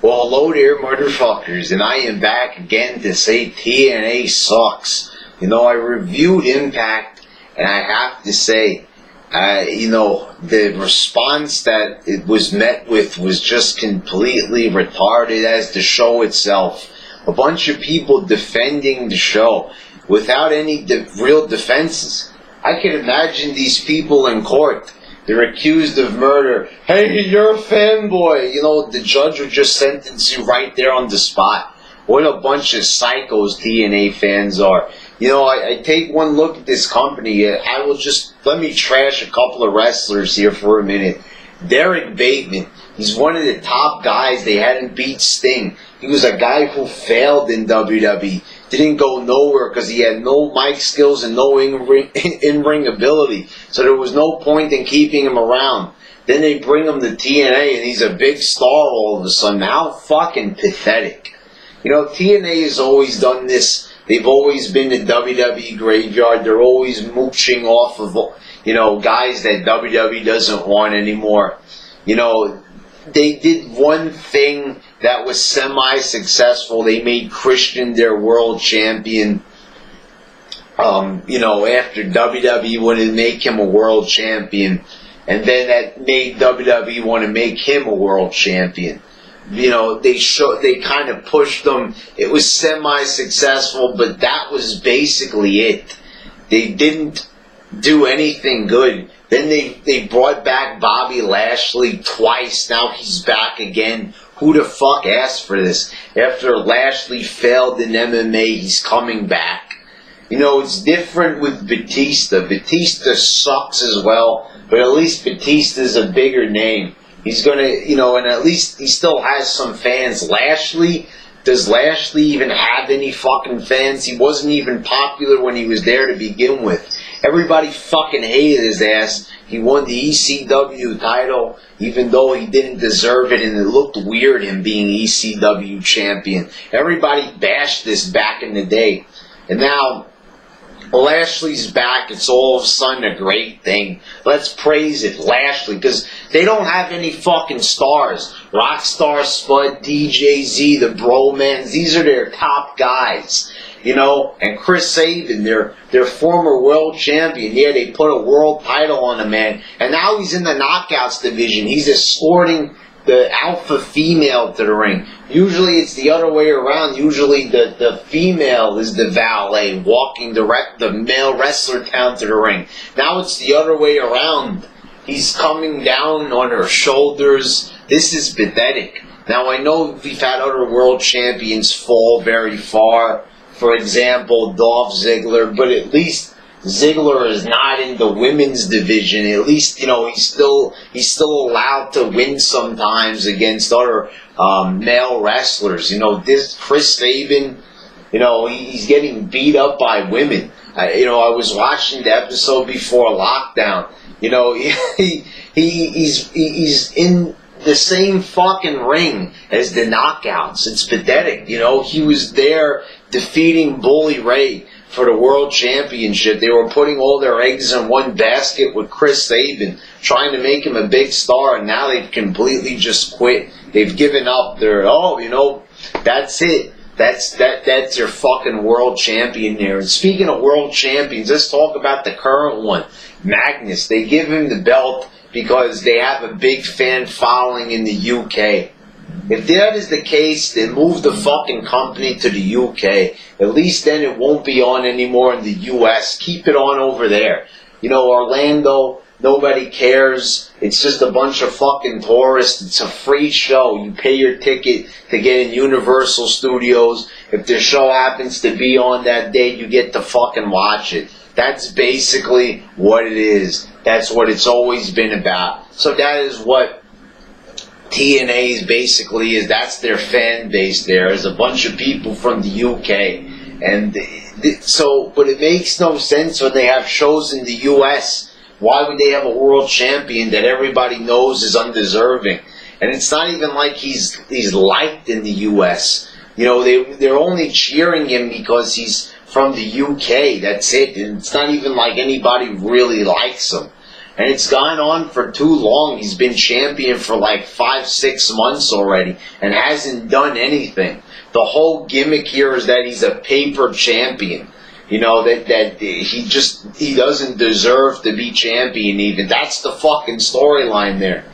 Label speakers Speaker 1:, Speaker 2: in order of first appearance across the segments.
Speaker 1: Well, hello there, motherfuckers, and I am back again to say TNA sucks. I reviewed Impact, and I have to say, the response that it was met with was just completely retarded as the show itself. A bunch of people defending the show without any real defenses. I can imagine these people in court. They're accused of murder. Hey, you're a fanboy. The judge would just sentence you right there on the spot. What a bunch of psychos TNA fans are. I take one look at this company. Let me trash a couple of wrestlers here for a minute. Derek Bateman, he's one of the top guys. They hadn't beat Sting. He was a guy who failed in WWE. Didn't go nowhere because he had no mic skills and no in-ring ability. So there was no point in keeping him around. Then they bring him to TNA and he's a big star all of a sudden. How fucking pathetic. TNA has always done this. They've always been the WWE graveyard. They're always mooching off of, guys that WWE doesn't want anymore. They did one thing that was semi-successful. They made Christian their world champion. After WWE wanted to make him a world champion. And then that made WWE want to make him a world champion. They kind of pushed them. It was semi-successful, but that was basically it. They didn't do anything good. Then they brought back Bobby Lashley twice. Now he's back again. Who the fuck asked for this? After Lashley failed in MMA, he's coming back. It's different with Batista. Batista sucks as well, but at least Batista's a bigger name. He's gonna, and at least he still has some fans. Does Lashley even have any fucking fans? He wasn't even popular when he was there to begin with. Everybody fucking hated his ass. He won the ECW title, even though he didn't deserve it, and it looked weird him being ECW champion. Everybody bashed this back in the day. And now, Lashley's back. It's all of a sudden a great thing. Let's praise it, Lashley, because they don't have any fucking stars. Rockstar Spud, DJ Z, the Bromans, these are their top guys. And Chris Sabin, their former world champion. Yeah, they put a world title on him, man. And now he's in the knockouts division. He's escorting the alpha female to the ring. Usually it's the other way around. Usually the female is the valet walking the male wrestler down to the ring. Now it's the other way around. He's coming down on her shoulders. This is pathetic. Now I know we've had other world champions fall very far. For example, Dolph Ziggler, but at least Ziggler is not in the women's division. At least, he's still allowed to win sometimes against other male wrestlers. This Chris Sabin, he's getting beat up by women. I was watching the episode before lockdown. He's in the same fucking ring as the knockouts. It's pathetic. He was there defeating Bully Ray for the world championship. They were putting all their eggs in one basket with Chris Sabin, trying to make him a big star, and now they've completely just quit. They've given up. That's it. That's your fucking world champion there. And speaking of world champions, let's talk about the current one, Magnus. They give him the belt because they have a big fan following in the UK. If that is the case, then move the fucking company to the UK. At least then it won't be on anymore in the US. Keep it on over there. Orlando, nobody cares. It's just a bunch of fucking tourists. It's a free show. You pay your ticket to get in Universal Studios. If the show happens to be on that day, you get to fucking watch it. That's basically what it is. That's what it's always been about. So that is what TNA basically is. That's their fan base there. There's a bunch of people from the UK. But it makes no sense when they have shows in the US. Why would they have a world champion that everybody knows is undeserving? And it's not even like he's liked in the US. They're only cheering him because he's from the UK. That's it. And it's not even like anybody really likes him. And it's gone on for too long. He's been champion for like 5-6 months already and hasn't done anything. The whole gimmick here is that he's a paper champion. You know, that he doesn't deserve to be champion even. That's the fucking storyline there.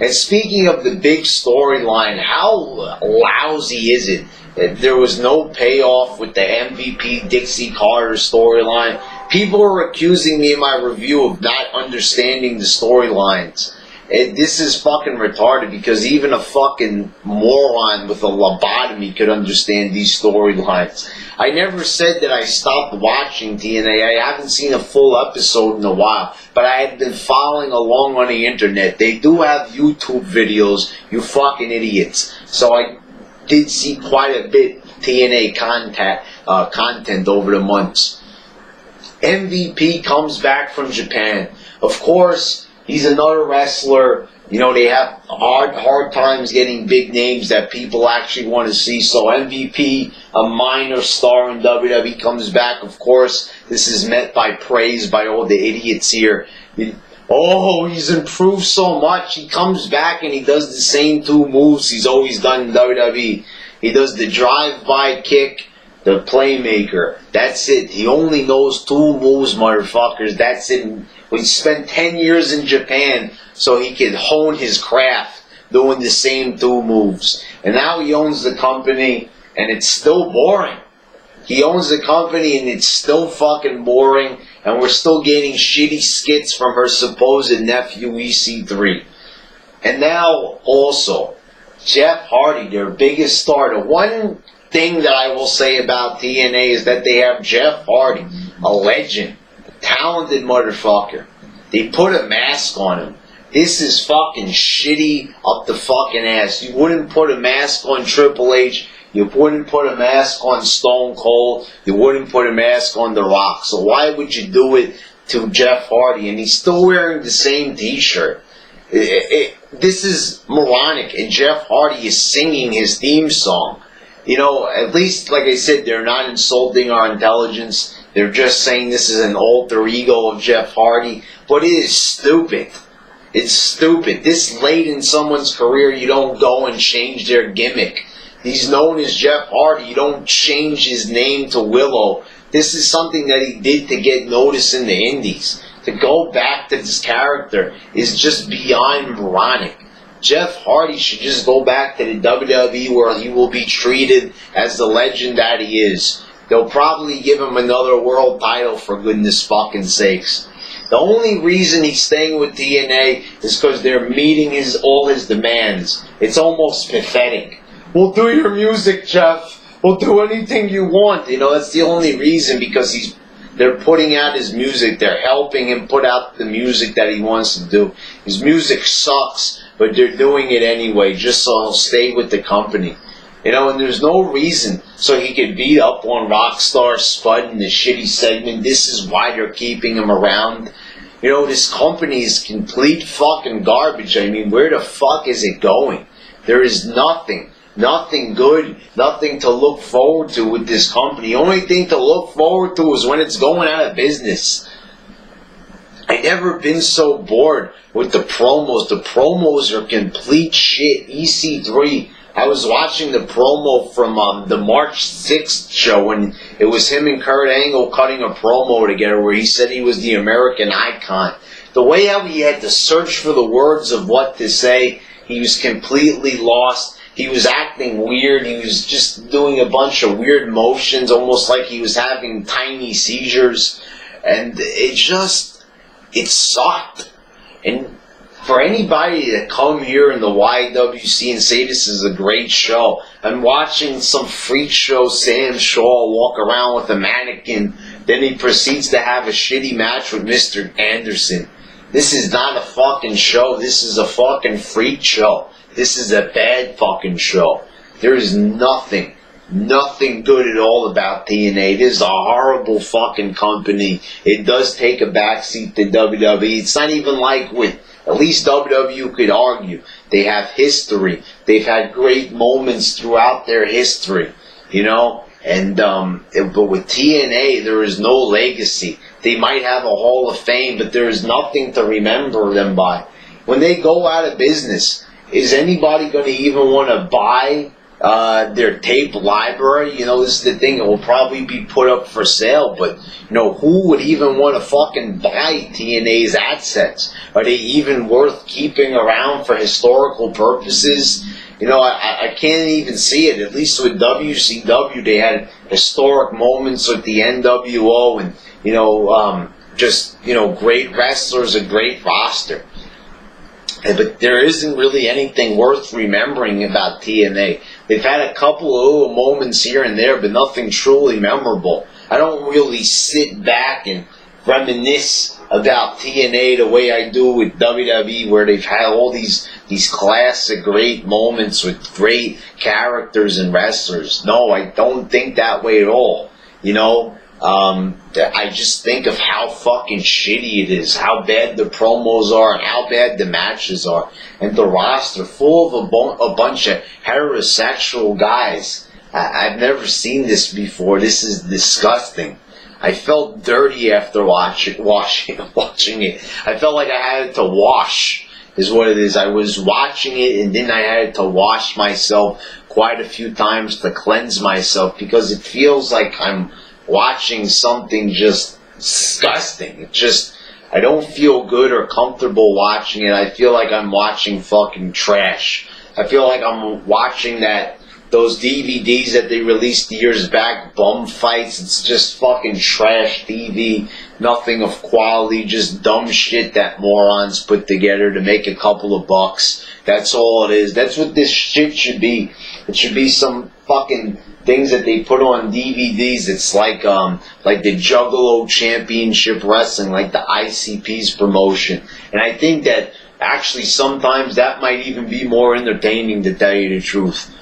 Speaker 1: And speaking of the big storyline, how lousy is it that there was no payoff with the MVP Dixie Carter storyline? People are accusing me in my review of not understanding the storylines. This is fucking retarded because even a fucking moron with a lobotomy could understand these storylines. I never said that I stopped watching TNA. I haven't seen a full episode in a while, but I had been following along on the internet. They do have YouTube videos, you fucking idiots. So I did see quite a bit TNA content over the months. MVP comes back from Japan. Of course, he's another wrestler. You know, they have hard times getting big names that people actually want to see. So MVP, a minor star in WWE, comes back. Of course, this is met by praise by all the idiots here. Oh, he's improved so much. He comes back and he does the same 2 moves he's always done in WWE. He does the drive-by kick, the playmaker. That's it. He only knows 2 moves, motherfuckers. That's it. He spent 10 years in Japan so he could hone his craft doing the same 2 moves. And now he owns the company and it's still boring. He owns the company and it's still fucking boring. And we're still getting shitty skits from her supposed nephew EC3. And now also, Jeff Hardy, their biggest star. The one thing that I will say about TNA is that they have Jeff Hardy, a legend, a talented motherfucker. They put a mask on him. This is fucking shitty up the fucking ass. You wouldn't put a mask on Triple H. You wouldn't put a mask on Stone Cold. You wouldn't put a mask on The Rock. So why would you do it to Jeff Hardy? And he's still wearing the same t-shirt. This is moronic. And Jeff Hardy is singing his theme song. You know, at least, like I said, they're not insulting our intelligence. They're just saying this is an alter ego of Jeff Hardy. But it is stupid. It's stupid. This late in someone's career, you don't go and change their gimmick. He's known as Jeff Hardy. You don't change his name to Willow. This is something that he did to get noticed in the indies. To go back to this character is just beyond moronic. Jeff Hardy should just go back to the WWE where he will be treated as the legend that he is. They'll probably give him another world title for goodness fucking sakes. The only reason he's staying with TNA is because they're meeting all his demands. It's almost pathetic. We'll do your music, Jeff. We'll do anything you want. You know, that's the only reason, because they're putting out his music. They're helping him put out the music that he wants to do. His music sucks, but they're doing it anyway just so he'll stay with the company. You know, and there's no reason so he could beat up on Rockstar Spud in the shitty segment. This is why they're keeping him around. You know, this company is complete fucking garbage. I mean, where the fuck is it going? There is nothing good, nothing to look forward to with this company. The only thing to look forward to is when it's going out of business. I've never been so bored with the promos. The promos are complete shit. EC3, I was watching the promo from the March 6th show, and it was him and Kurt Angle cutting a promo together where he said he was the American icon. The way how he had to search for the words of what to say, he was completely lost. He was acting weird. He was just doing a bunch of weird motions, almost like he was having tiny seizures. And it sucked. And for anybody to come here in the YWC and say this is a great show, I'm watching some freak show Sam Shaw walk around with a mannequin, then he proceeds to have a shitty match with Mr. Anderson. This is not a fucking show. This is a fucking freak show. This is a bad fucking show. There is nothing good at all about TNA. It is a horrible fucking company. It does take a backseat to WWE. It's not even like with, at least WWE could argue, they have history. They've had great moments throughout their history, you know? And but with TNA, there is no legacy. they might have a Hall of Fame, but there is nothing to remember them by. When they go out of business, is anybody going to even want to buy their tape library? This is the thing. It will probably be put up for sale, but who would even want to fucking buy TNA's assets? Are they even worth keeping around for historical purposes? I can't even see it. At least with WCW, they had historic moments with the NWO and, great wrestlers, a great roster. But there isn't really anything worth remembering about TNA. They've had a couple of little moments here and there, but nothing truly memorable. I don't really sit back and reminisce about TNA the way I do with WWE, where they've had all these classic great moments with great characters and wrestlers. No, I don't think that way at all. I just think of how fucking shitty it is, how bad the promos are, and how bad the matches are, and the roster full of a bunch of heterosexual guys. I've never seen this before. This is disgusting. I felt dirty after watching it. I felt like I had to wash, is what it is. I was watching it, and then I had to wash myself quite a few times to cleanse myself, because it feels like I'm watching something just disgusting. I don't feel good or comfortable watching it. I feel like I'm watching fucking trash. I feel like I'm watching those DVDs that they released years back, bum fights. It's just fucking trash TV, nothing of quality, just dumb shit that morons put together to make a couple of bucks. That's all it is. That's what this shit should be. It should be some fucking things that they put on DVDs. It's like the Juggalo Championship Wrestling, like the ICP's promotion. And I think that actually sometimes that might even be more entertaining, to tell you the truth.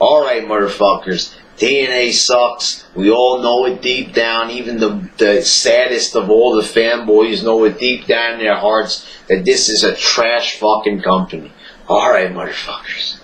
Speaker 1: Alright, motherfuckers, TNA sucks. We all know it deep down. Even the saddest of all the fanboys know it deep down in their hearts that this is a trash fucking company. Alright, motherfuckers.